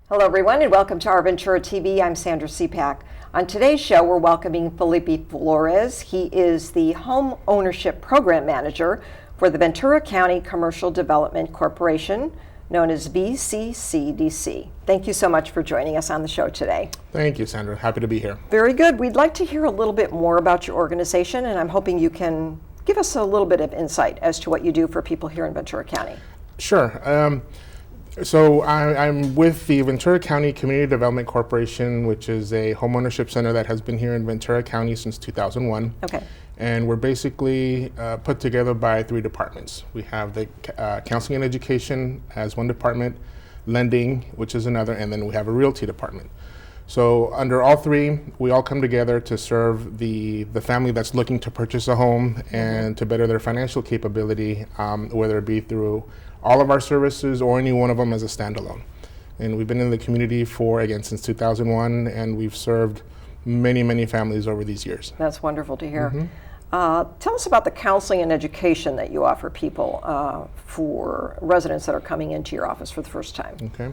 Hello everyone and welcome to OurVentura TV. I'm Sandra Siepak. On today's show we're welcoming Felipe Flores. He is the Home Ownership Program Manager for the Ventura County Commercial Development Corporation, known as VCCDC. Thank you so much for joining us on the show today. Thank you, Sandra. Happy to be here. Very good. We'd like to hear a little bit more about your organization, and I'm hoping you can give us a little bit of insight as to what you do for people here in Ventura County. Sure. So I'm with the Ventura County Community Development Corporation, which is a homeownership center that has been here in Ventura County since 2001. Okay. And we're basically put together by three departments. We have the counseling and education as one department, lending, which is another, and then we have a realty department. So under all three, we all come together to serve the family that's looking to purchase a home and to better their financial capability, whether it be through all of our services or any one of them as a standalone. And we've been in the community since 2001, and we've served many, many families over these years. That's wonderful to hear. Tell us about the counseling and education that you offer people for residents that are coming into your office for the first time. Okay.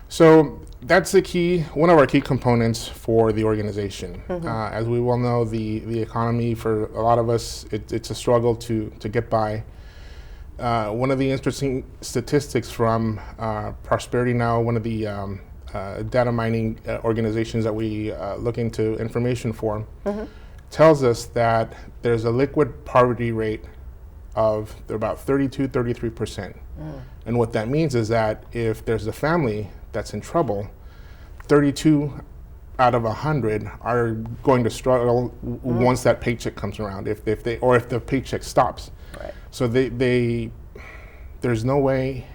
So that's one of our key components for the organization. As we well know, the economy for a lot of us, it's a struggle to get by. One of the interesting statistics from Prosperity Now, one of the data mining organizations that we look into information for, tells us that there's a liquid poverty rate of about 33%. And what that means is that if there's a family that's in trouble, 32 out of 100 are going to struggle once that paycheck comes around, if the paycheck stops. Right. So there's no way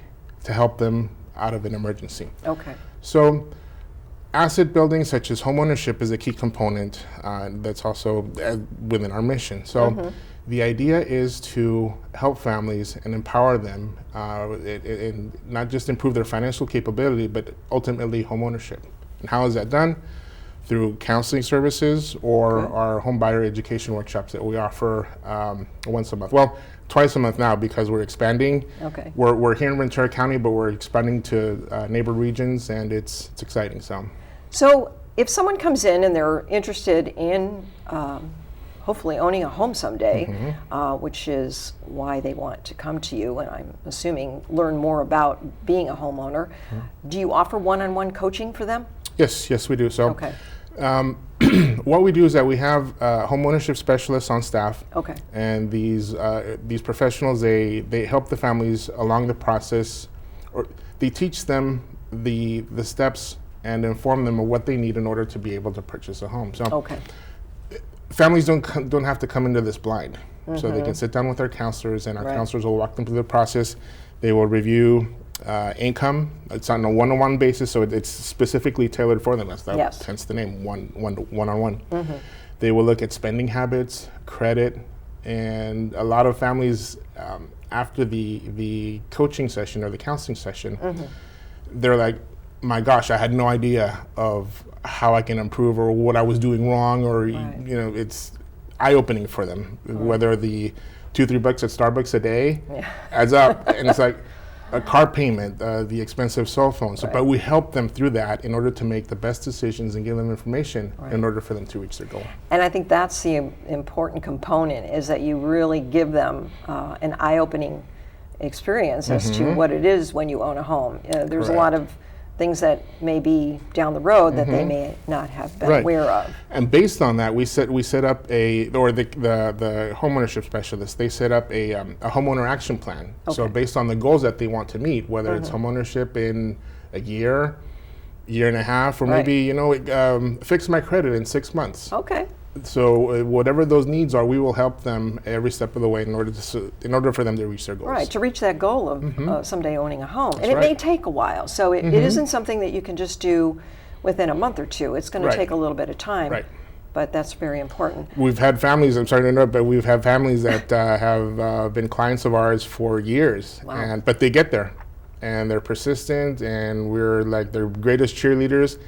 to help them out of an emergency. Okay. So asset building such as homeownership is a key component that's also within our mission. So the idea is to help families and empower them and not just improve their financial capability, but ultimately homeownership. And how is that done? Through counseling services or our homebuyer education workshops that we offer once a month. Well, twice a month now because we're expanding. Okay. We're here in Ventura County, but we're expanding to neighbor regions, and it's exciting. So if someone comes in and they're interested in hopefully owning a home someday, which is why they want to come to you, and I'm assuming learn more about being a homeowner, do you offer one-on-one coaching for them? Yes, we do. So. Okay. What we do is that we have homeownership specialists on staff. Okay. And these professionals, they help the families along the process, or they teach them the steps and inform them of what they need in order to be able to purchase a home. So families don't have to come into this blind. So they can sit down with our counselors, and our counselors will walk them through the process. They will review income. It's on a one-on-one basis, so it's specifically tailored for them. That's hence the name, one-on-one. They will look at spending habits, credit, and a lot of families after the coaching session or the counseling session, they're like, my gosh, I had no idea of how I can improve or what I was doing wrong, or it's eye-opening for them. Whether the $2-3 at Starbucks a day adds up, and it's like a car payment, the expensive cell phone. So, but we help them through that in order to make the best decisions and give them information in order for them to reach their goal. And I think that's the important component, is that you really give them an eye-opening experience as to what it is when you own a home. There's a lot of things that may be down the road that they may not have been aware of. And based on that, we set up the homeownership specialists, they set up a homeowner action plan. So based on the goals that they want to meet, whether it's homeownership in a year and a half, or maybe, fix my credit in 6 months. Okay. So whatever those needs are, we will help them every step of the way in order for them to reach their goals. Right, to reach that goal of someday owning a home. And it may take a while, so it isn't something that you can just do within a month or two. It's going to take a little bit of time. Right. But that's very important. We've had families, I'm sorry to interrupt, but we've had families that have been clients of ours for years. Wow. But they get there, and they're persistent, and we're like their greatest cheerleaders.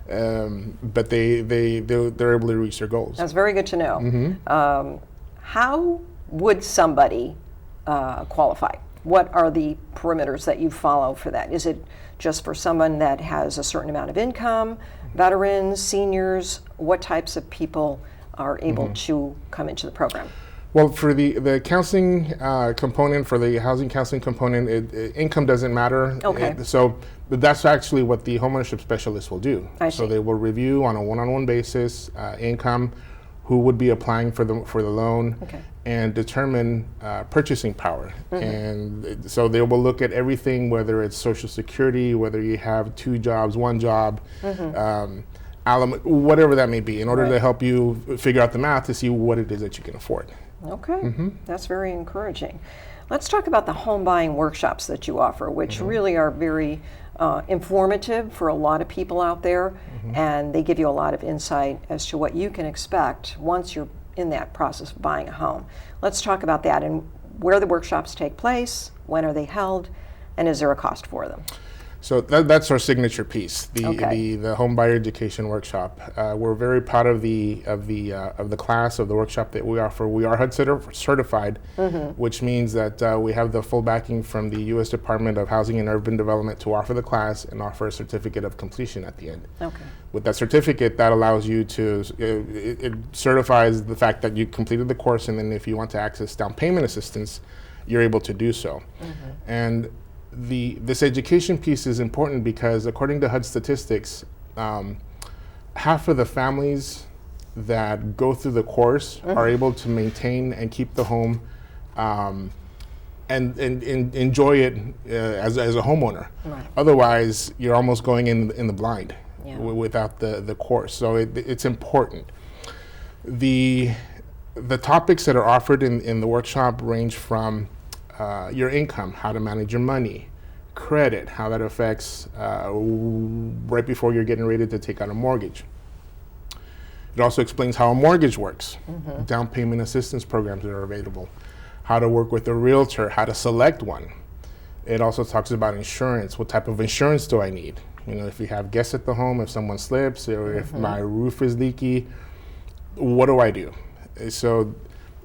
But they're able to reach their goals. That's very good to know. How would somebody qualify what are the perimeters that you follow for that? Is it just for someone that has a certain amount of income, veterans, seniors? What types of people are able to come into the program? Well, for the counseling component, for the housing counseling component, income doesn't matter. Okay. But that's actually what the homeownership specialist will do. I see. So they will review on a one-on-one basis income, who would be applying for the loan, Okay. and determine purchasing power. And so they will look at everything, whether it's Social Security, whether you have 2 jobs, 1 job, whatever that may be, in order to help you figure out the math to see what it is that you can afford. Okay, that's very encouraging. Let's talk about the home buying workshops that you offer, which really are very informative for a lot of people out there, and they give you a lot of insight as to what you can expect once you're in that process of buying a home. Let's talk about that and where the workshops take place, when are they held, and is there a cost for them? So that's our signature piece, Okay. the home buyer education workshop. We're very proud of the class, of the workshop that we offer. We are HUD certified, which means that we have the full backing from the U.S. Department of Housing and Urban Development to offer the class and offer a certificate of completion at the end. Okay. With that certificate, that allows you to, it certifies the fact that you completed the course, and then if you want to access down payment assistance, you're able to do so. And this education piece is important because according to HUD statistics, half of the families that go through the course are able to maintain and keep the home and enjoy it as a homeowner. Right. Otherwise, you're almost going in the blind without the course. So it's important. The topics that are offered in the workshop range from your income, how to manage your money, credit, how that affects right before you're getting ready to take out a mortgage. It also explains how a mortgage works, down payment assistance programs that are available, how to work with a realtor, how to select one. It also talks about insurance. What type of insurance do I need? You know, if you have guests at the home, if someone slips, or if my roof is leaky, what do I do? So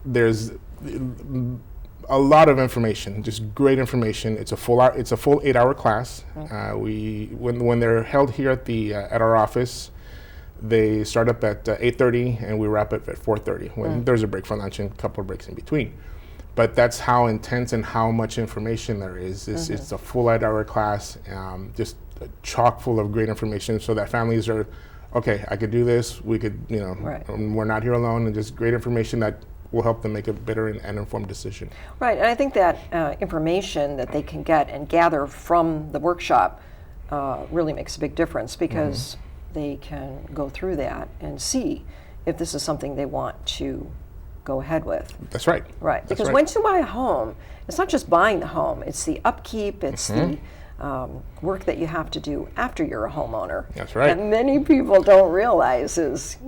there's a lot of information, just great information. It's a full 8-hour class. When they're held here at our office, they start up at 8:30 and we wrap up at 4:30. When there's a break for lunch and a couple of breaks in between. But that's how intense and how much information there is. It's a full 8-hour class, just chock full of great information, so that families are, okay, I could do this. We could, we're not here alone, and just great information that will help them make a better and informed decision. Right, and I think that information that they can get and gather from the workshop really makes a big difference, because they can go through that and see if this is something they want to go ahead with. That's right. Right, because once you buy a home, it's not just buying the home, it's the upkeep, it's the work that you have to do after you're a homeowner. That's right. And many people don't realize it's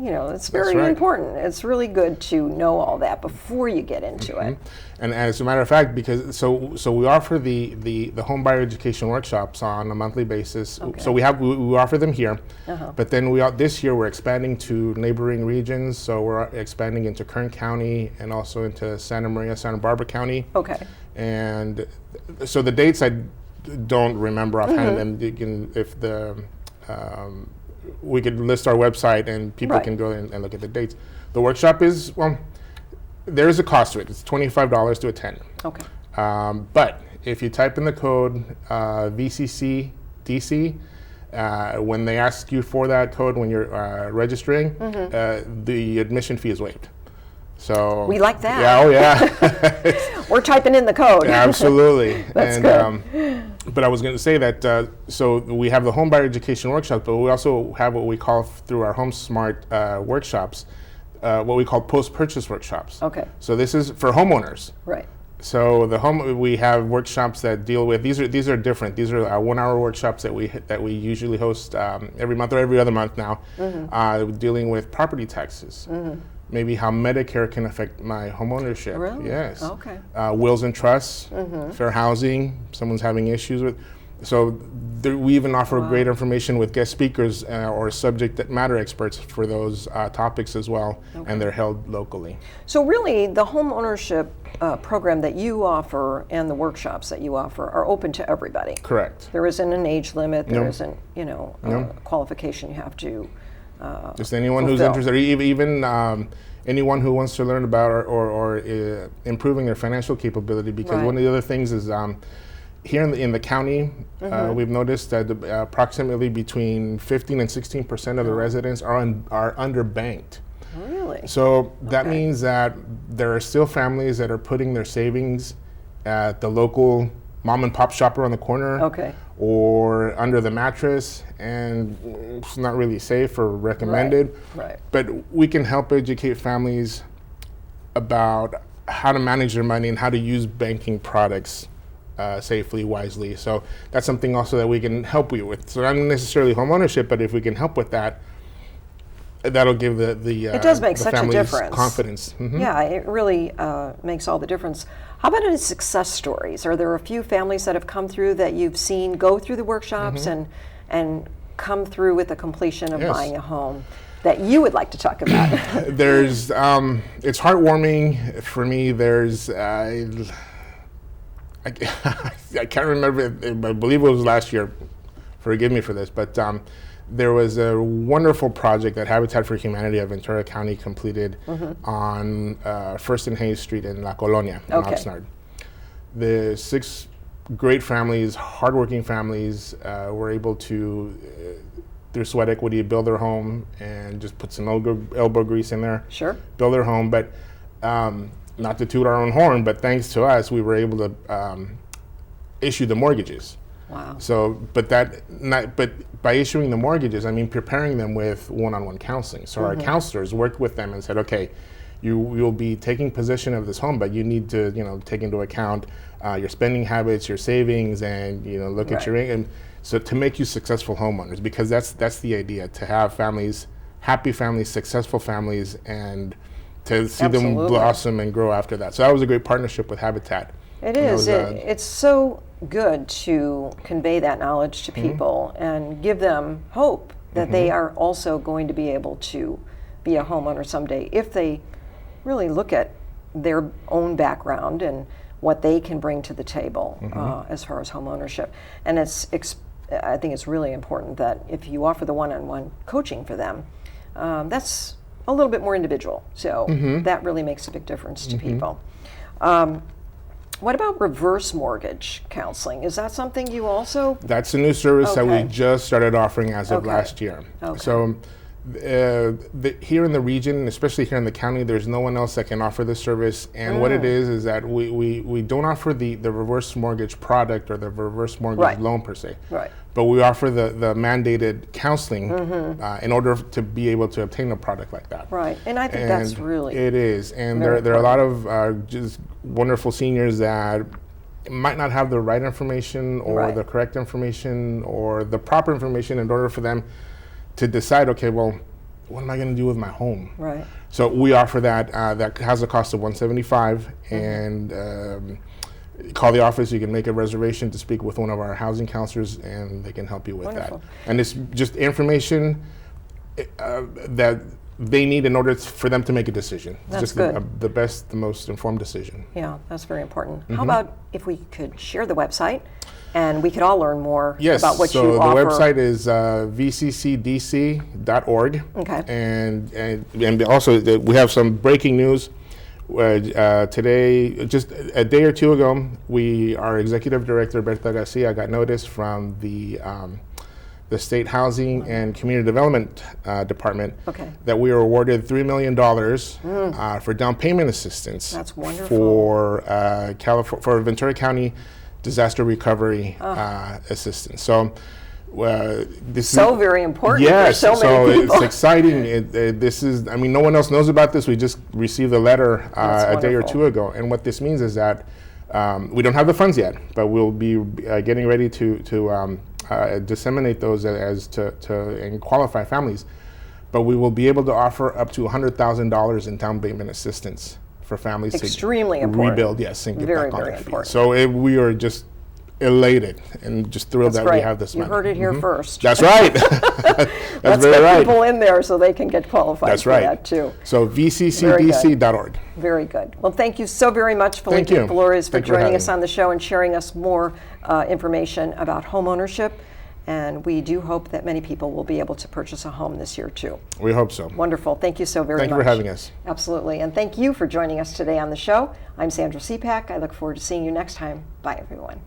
very right. important. It's really good to know all that before you get into it. And as a matter of fact, because so we offer the home buyer education workshops on a monthly basis. Okay. So we offer them here, but then this year we're expanding to neighboring regions. So we're expanding into Kern County and also into Santa Maria, Santa Barbara County. Okay. And so the dates I don't remember offhand, and you can, if we could list our website and people can go and look at the dates. The workshop is, there is a cost to it. It's $25 to attend. Okay. But if you type in the code VCCDC, when they ask you for that code when you're registering, the admission fee is waived. So we like that. Yeah, oh yeah. We're typing in the code. Absolutely. That's good. But I was going to say that, so we have the home buyer education workshop, but we also have what we call through our Home Smart workshops, what we call post-purchase workshops. Okay. So this is for homeowners. Right. So we have workshops that deal with, these are different. These are 1-hour workshops that we usually host every month or every other month now, dealing with property taxes. Maybe how Medicare can affect my homeownership. Really? Yes. Okay. Wills and trusts, fair housing, someone's having issues with. So we even offer great information with guest speakers or subject matter experts for those topics as well, and they're held locally. So really, the home ownership program that you offer and the workshops that you offer are open to everybody. Correct. There isn't an age limit. There No. isn't, No. a qualification you have to Just anyone who's fulfill. interested, even anyone who wants to learn about or improving their financial capability. Because Right. one of the other things is here in the county, we've noticed that approximately between 15 and 16% of the residents are underbanked. Really? So that Okay. means that there are still families that are putting their savings at the local mom and pop shop around the corner, Okay. or under the mattress, and it's not really safe or recommended. Right. But we can help educate families about how to manage their money and how to use banking products safely, wisely. So that's something also that we can help you with. So not necessarily home ownership, but if we can help with that, that'll give the It does make the such a families difference. confidence. Mhm. Yeah, it really makes all the difference. How about any success stories? Are there a few families that have come through that you've seen go through the workshops and come through with the completion of Yes. buying a home that you would like to talk about? There's it's heartwarming for me. There's I can't remember. I believe it was last year. Forgive me for this, but there was a wonderful project that Habitat for Humanity of Ventura County completed on First and Hayes Street in La Colonia, in Okay. Oxnard. The 6 great families, hardworking families, were able to, through sweat equity, build their home and just put some elbow grease in there, Sure. build their home. But not to toot our own horn, but thanks to us, we were able to issue the mortgages. Wow. So, but by issuing the mortgages, I mean preparing them with one-on-one counseling. So our counselors worked with them and said, okay, you'll be taking possession of this home, but you need to, take into account your spending habits, your savings, and look at your income. So to make you successful homeowners, because that's the idea, to have families, happy families, successful families, and to see them Absolutely. blossom and grow after that. So that was a great partnership with Habitat. It And that is. was, It's so good to convey that knowledge to people and give them hope that they are also going to be able to be a homeowner someday if they really look at their own background and what they can bring to the table as far as home ownership. And I think it's really important that if you offer the one-on-one coaching for them, that's a little bit more individual. So that really makes a big difference to people. What about reverse mortgage counseling? Is that something you also? That's a new service that we Okay. just started offering as of Okay. last year. Okay. So here in the region, especially here in the county, there's no one else that can offer this service. And what it is that we don't offer the reverse mortgage product or the reverse mortgage Right. loan per se. Right. But we offer the mandated counseling in order to be able to obtain a product like that. Right. And I think that's really. It is. And very there are a lot of just wonderful seniors that might not have the right information or Right. the correct information or the proper information in order for them to decide, okay, well, what am I going to do with my home? Right. So we offer that. That has a cost of $175, and call the office. You can make a reservation to speak with one of our housing counselors, and they can help you with Wonderful. that. And it's just information that they need in order for them to make a decision. It's That's just good. the best, the most informed decision. Yeah, that's very important. How about if we could share the website and we could all learn more Yes, about what so you the offer? website is VCCDC.org. Okay. And also we have some breaking news. Today, just a day or two ago, our executive director, Berta Garcia, got notice from the State Housing and Community Development Department Okay. that we were awarded $3 million for down payment assistance. That's wonderful. For Ventura County disaster recovery assistance. So this So is very important yes. for so many people. It's exciting. This is. I mean, no one else knows about this. We just received a letter That's a day or wonderful. two ago, and what this means is that we don't have the funds yet, but we'll be getting ready to disseminate those and qualify families. But we will be able to offer up to $100,000 in down payment assistance for families Extremely to important. rebuild, yes, and get Very, back on very their feet. important. So we are just elated and just thrilled That's that we great. have this You money. heard it here first. That's right. Let's very get right. people in there so they can get qualified That's for right. that too. So VCCDC.org. Very good. Well, thank you so very much, Felipe you. Flores, for Thank you for joining having us me. on the show and sharing us more information about home ownership. And we do hope that many people will be able to purchase a home this year too. We hope so. Wonderful. Thank you so very much. Thank you for having us. Absolutely. And thank you for joining us today on the show. I'm Sandra Siepak. I look forward to seeing you next time. Bye, everyone.